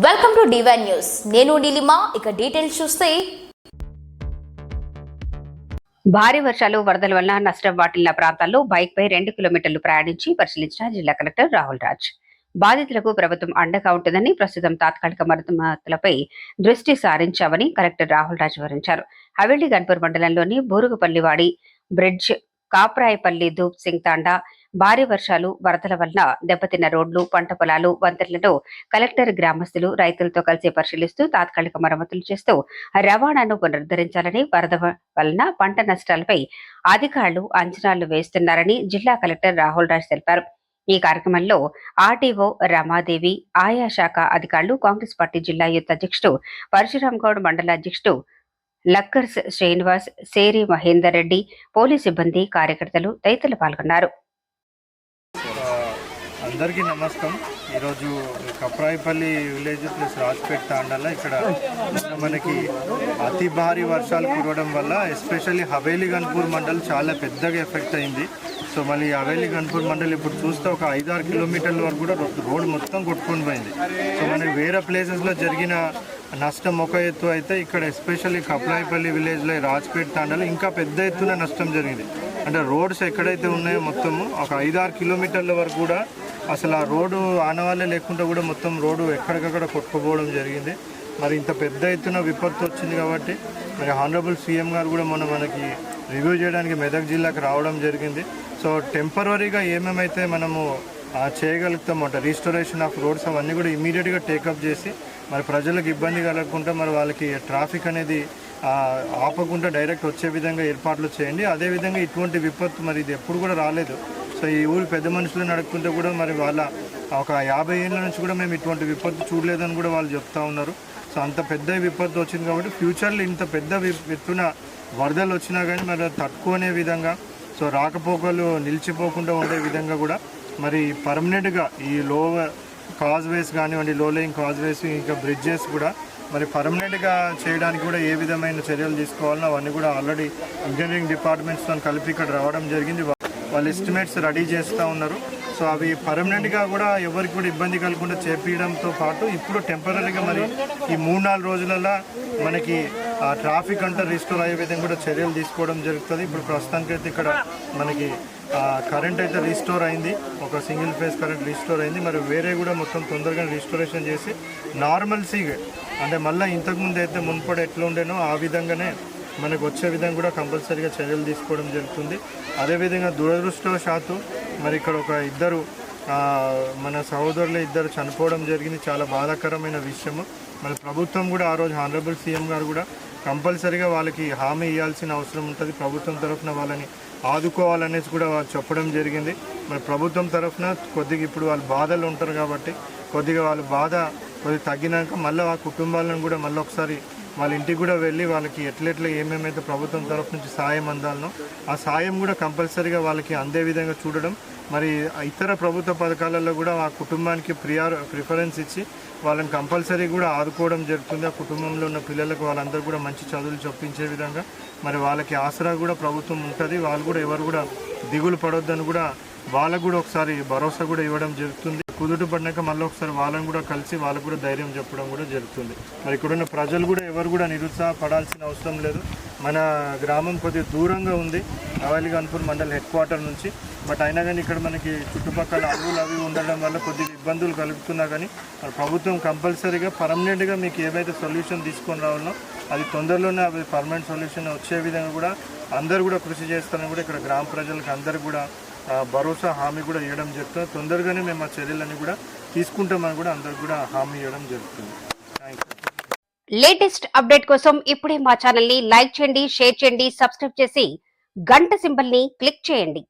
Welcome to divine news. నేను నీలిమా. ఇక details చూస్తే భారీ వర్షాలు వరదల వల్ల నష్టం వాటిల్లిన ప్రాంతాల్లో బైక్ పై 2 కిలోమీటర్లు ప్రయాణించి పరిశీలించిన జిల్లా కలెక్టర్ రాహుల్ రాజ్. బాధితులకు ప్రభుత్వం అండగా ఉంటుందని, ప్రస్తుతం తాత్కాలిక మరమ్మతులపై దృష్టి సారించామని కలెక్టర్ రాహుల్ రాజ్ వివరించారు. హవేలీ గన్పూర్ మండలంలోని బూరుగుపల్లివాడి బ్రిడ్జ్, కాప్రాయపల్లి ధూప్ సింగ్ తాండా భారీ వర్షాలు వరదల వల్ల దెబ్బతిన్న రోడ్లు, పంట పొలాలు, వంతెనలను కలెక్టర్ గ్రామస్తులు, రైతులతో కలిసి పరిశీలిస్తూ తాత్కాలిక మరమ్మతులు చేస్తూ రవాణాను పునరుద్ధరించాలని, వరద వలన పంట నష్టాలపై అధికారులు అంచనాలు వేస్తున్నారని జిల్లా కలెక్టర్ రాహుల్ రాజ్ తెలిపారు. ఈ కార్యక్రమంలో ఆర్టీఓ రమాదేవి, ఆయా శాఖ అధికారులు, కాంగ్రెస్ పార్టీ జిల్లా యూత్ అధ్యక్షుడు పరశురామ్ గౌడ్, మండల అధ్యక్షుడు లక్కర్స్ శ్రీనివాస్, సేరి మహేందర్ రెడ్డి, పోలీస్ సిబ్బంది, కార్యకర్తలు తదితరులు పాల్గొన్నారు. అందరికీ నమస్కారం. ఈరోజు కప్రాయిపల్లి విలేజ్ ప్లస్ రాజ్పేట్ తాండాలో ఇక్కడ మనకి అతి భారీ వర్షాలు కురవడం వల్ల ఎస్పెషల్లీ హవేలీ గన్పూర్ మండల్ చాలా పెద్దగా ఎఫెక్ట్ అయింది. సో మళ్ళీ హవేలీ గన్పూర్ మండల్ ఇప్పుడు చూస్తే ఒక 5-6 కిలోమీటర్ల వరకు కూడా రోడ్ మొత్తం కొట్టుకొని పోయింది. సో మనకి వేరే ప్లేసెస్లో జరిగిన నష్టం ఒక ఎత్తు అయితే ఇక్కడ ఎస్పెషల్లీ కప్రాయిపల్లి విలేజ్లో రాజ్పేట్ తాండాలో ఇంకా పెద్ద ఎత్తున నష్టం జరిగింది. అంటే రోడ్స్ ఎక్కడైతే ఉన్నాయో మొత్తము ఒక 5-6 కిలోమీటర్ల వరకు కూడా అసలు ఆ రోడ్డు ఆనవాళ్ళే లేకుండా కూడా మొత్తం రోడ్డు ఎక్కడికక్కడ కొట్టుకుపోవడం జరిగింది. మరి ఇంత పెద్ద ఎత్తున విపత్తు వచ్చింది కాబట్టి మరి హానరబుల్ సీఎం గారు కూడా మనకి రివ్యూ చేయడానికి మెదక్ జిల్లాకు రావడం జరిగింది. సో టెంపరీగా ఏమేమైతే మనము చేయగలుగుతామంట రీస్టోరేషన్ ఆఫ్ రోడ్స్ అవన్నీ కూడా ఇమీడియట్గా టేకప్ చేసి మరి ప్రజలకు ఇబ్బంది కలగకుండా మరి వాళ్ళకి ట్రాఫిక్ అనేది ఆపకుండా డైరెక్ట్ వచ్చే విధంగా ఏర్పాట్లు చేయండి. అదేవిధంగా ఇటువంటి విపత్తు మరి ఇది ఎప్పుడు కూడా రాలేదు. సో ఈ ఊరి పెద్ద మనుషులు నడుపుకుంటే కూడా మరి వాళ్ళ ఒక 50 ఏళ్ళ నుంచి కూడా మేము ఇటువంటి విపత్తు చూడలేదని కూడా వాళ్ళు చెప్తా ఉన్నారు. సో అంత పెద్ద విపత్తు వచ్చింది కాబట్టి ఫ్యూచర్లో ఇంత పెద్ద ఎత్తున వరదలు వచ్చినా కానీ మరి తట్టుకునే విధంగా, సో రాకపోకలు నిలిచిపోకుండా ఉండే విధంగా కూడా మరి పర్మనెంట్గా ఈ లో కాజ్వేస్ కానివ్వండి, లో లేయింగ్ కాజ్వేస్, ఇంకా బ్రిడ్జెస్ కూడా మరి పర్మనెంట్గా చేయడానికి కూడా ఏ విధమైన చర్యలు తీసుకోవాలన్నా అవన్నీ కూడా ఆల్రెడీ ఇంజనీరింగ్ డిపార్ట్మెంట్స్తో కలిపి ఇక్కడ రావడం జరిగింది. వాళ్ళు ఎస్టిమేట్స్ రెడీ చేస్తూ ఉన్నారు. సో అవి పర్మనెంట్గా కూడా ఎవరికి కూడా ఇబ్బంది కలగకుండా చేపించడంతో పాటు ఇప్పుడు టెంపరీగా మరి ఈ 3-4 రోజులలో మనకి ట్రాఫిక్ అంతా రిస్టోర్ అయ్యే విధంగా కూడా చర్యలు తీసుకోవడం జరుగుతుంది. ఇప్పుడు ప్రస్తుతానికైతే ఇక్కడ మనకి కరెంట్ అయితే రీస్టోర్ అయింది, ఒక సింగిల్ ఫేజ్ కరెంట్ రీస్టోర్ అయింది. మరి వేరే కూడా మొత్తం తొందరగా రీస్టోరేషన్ చేసి నార్మల్సీగా అంటే మళ్ళీ ఇంతకుముందు అయితే మున్పడి ఎట్లా ఉండేనో ఆ విధంగానే మనకు వచ్చే విధంగా కూడా కంపల్సరీగా చర్యలు తీసుకోవడం జరుగుతుంది. అదేవిధంగా దురదృష్టవశాత్తు మరి ఇక్కడ ఒక ఇద్దరు మన సహోదరులు ఇద్దరు చనిపోవడం జరిగింది. చాలా బాధాకరమైన విషయము. మరి ప్రభుత్వం కూడా ఆ రోజు హానరబుల్ సీఎం గారు కూడా కంపల్సరీగా వాళ్ళకి హామీ ఇవ్వాల్సిన అవసరం ఉంటుంది. ప్రభుత్వం తరఫున వాళ్ళని ఆదుకోవాలనేసి కూడా వాళ్ళు చెప్పడం జరిగింది. మరి ప్రభుత్వం తరఫున కొద్దిగా ఇప్పుడు వాళ్ళు బాధలు ఉంటారు కాబట్టి కొద్దిగా వాళ్ళ బాధ కొద్దిగా తగ్గినాక మళ్ళీ ఆ కుటుంబాలను కూడా మళ్ళీ ఒకసారి వాళ్ళ ఇంటికి కూడా వెళ్ళి వాళ్ళకి ఎట్లెట్లా ఏమేమైతే ప్రభుత్వం తరఫు నుంచి సాయం అందాలనో ఆ సాయం కూడా కంపల్సరీగా వాళ్ళకి అందే విధంగా చూడడం, మరి ఇతర ప్రభుత్వ పథకాలలో కూడా ఆ కుటుంబానికి ప్రిఫరెన్స్ ఇచ్చి వాళ్ళని కంపల్సరీ కూడా ఆదుకోవడం జరుగుతుంది. ఆ కుటుంబంలో ఉన్న పిల్లలకు వాళ్ళందరూ కూడా మంచి చదువులు చెప్పించే విధంగా మరి వాళ్ళకి ఆసరా కూడా ప్రభుత్వం ఉంటుంది. వాళ్ళు కూడా ఎవరు కూడా దిగులు పడొద్దని కూడా వాళ్ళకు కూడా ఒకసారి భరోసా కూడా ఇవ్వడం జరుగుతుంది. కుదుట పడినాక మళ్ళీ ఒకసారి వాళ్ళని కూడా కలిసి వాళ్ళకు కూడా ధైర్యం చెప్పడం కూడా జరుగుతుంది. మరి ఇక్కడున్న ప్రజలు కూడా ఎవరు కూడా నిరుత్సాహపడాల్సిన అవసరం లేదు. మన గ్రామం కొద్దిగా దూరంగా ఉంది హవేలీ గన్పూర్ మండల్ హెడ్ క్వార్టర్ నుంచి. బట్ అయినా కానీ ఇక్కడ మనకి చుట్టుపక్కల అడవులు అవి ఉండడం వల్ల కొద్దిగా ఇబ్బందులు కలుగుతున్నా కానీ ప్రభుత్వం కంపల్సరీగా పర్మనెంట్గా మీకు ఏవైతే సొల్యూషన్ తీసుకొని రావాలో అది తొందరలోనే అవి పర్మనెంట్ సొల్యూషన్ వచ్చే విధంగా కూడా అందరూ కూడా కృషి చేస్తారని కూడా ఇక్కడ గ్రామ ప్రజలకు అందరూ కూడా భరోసా హామీ కూడా ఇవ్వడం జరుగుతుంది. తొందరగానే మేము ఆ చర్యలన్నీ కూడా తీసుకుంటామని కూడా అందరికి కూడా హామీ ఇవ్వడం జరుగుతుంది. లేటెస్ట్ అప్డేట్ కోసం ఇప్పుడే మా ఛానల్ ని లైక్ చేయండి, షేర్ చేయండి, సబ్స్క్రైబ్ చేసి గంట సింబల్ ని క్లిక్ చేయండి.